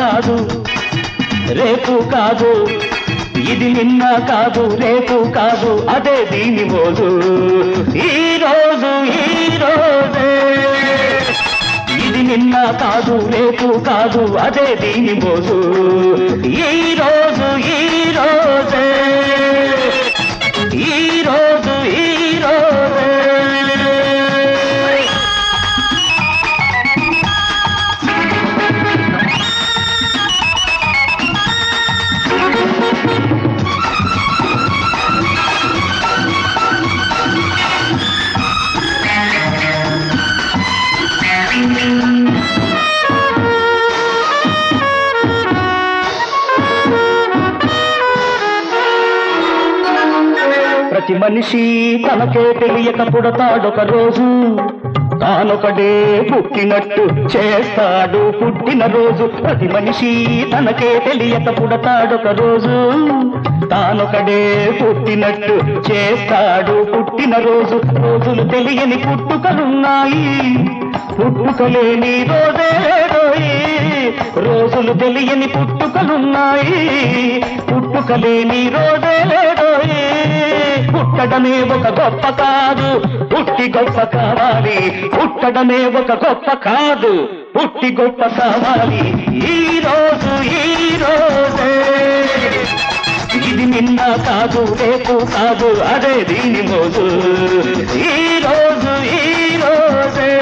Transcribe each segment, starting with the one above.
కాదు రేపు కాదు, ఇది నిన్న కాదు రేపు కాదు, అదే దీని మోజు ఈ రోజు ఈ రోజే. ఇది నిన్న కాదు రేపు కాదు, అదే దీని మోజు ఈ రోజు ఈ రోజే. ఈ రోజు ఈ రోజే. ప్రతి మనిషి తనకే తెలియక పుడతాడొక రోజు, తానొకడే పుట్టినట్టు చేస్తాడు పుట్టినరోజు. ప్రతి మనిషి తనకే తెలియక పుడతాడొక రోజు, తానొకడే పుట్టినట్టు చేస్తాడు పుట్టినరోజు. రోజులు తెలియని పుట్టుకలున్నాయి, పుట్టుకలేని రోజే లేదోయి. రోజులు తెలియని పుట్టుకలున్నాయి, పుట్టుకలేని రోజే లేదోయి. పుట్టడమే ఒక గొప్ప కాదు, పుట్టి గొప్ప కావాలి. పుట్టడమే ఒక గొప్ప కాదు, పుట్టి గొప్ప కావాలి. ఈ రోజు ఈ రోజే. ఇది నిన్న కాదు రేపు కాదు, అదే దీని మోజు ఈ రోజు ఈ రోజే.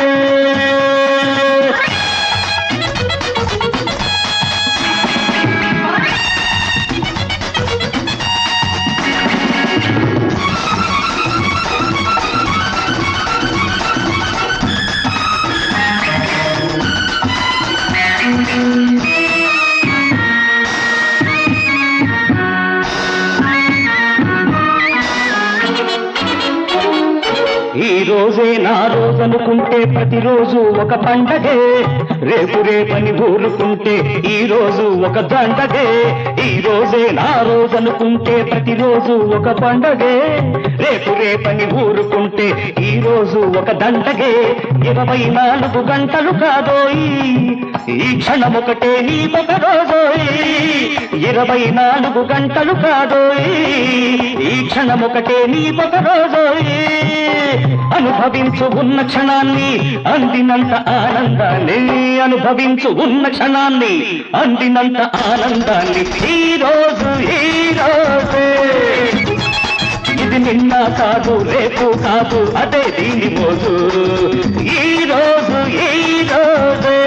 ఈ రోజే నా రోజనుకుంటే ప్రతిరోజు ఒక పండగే, రేపు రేపని ఊరుకుంటే ఈ రోజు ఒక దండగే. ఈ రోజే నా రోజనుకుంటే ప్రతిరోజు ఒక పండగే, రేపు రేపని ఊరుకుంటే ఈ రోజు ఒక దండగే. 24 గంటలు కాదోయి, ఈ క్షణమొకటే నీకొక రోజోయి. 24 గంటలు కాదోయి, ఈ క్షణమొకటే నీకొక రోజోయి. అనుభవించు ఉన్న క్షణాన్ని అందినంత ఆనందాన్ని, అనుభవించు ఉన్న క్షణాన్ని అందినంత ఆనందాన్ని. ఈ రోజు ఈ రోజే. ఇది నిన్న కాదు రేపు కాదు, అదే దీని మోజు ఈ రోజు ఈ రోజే.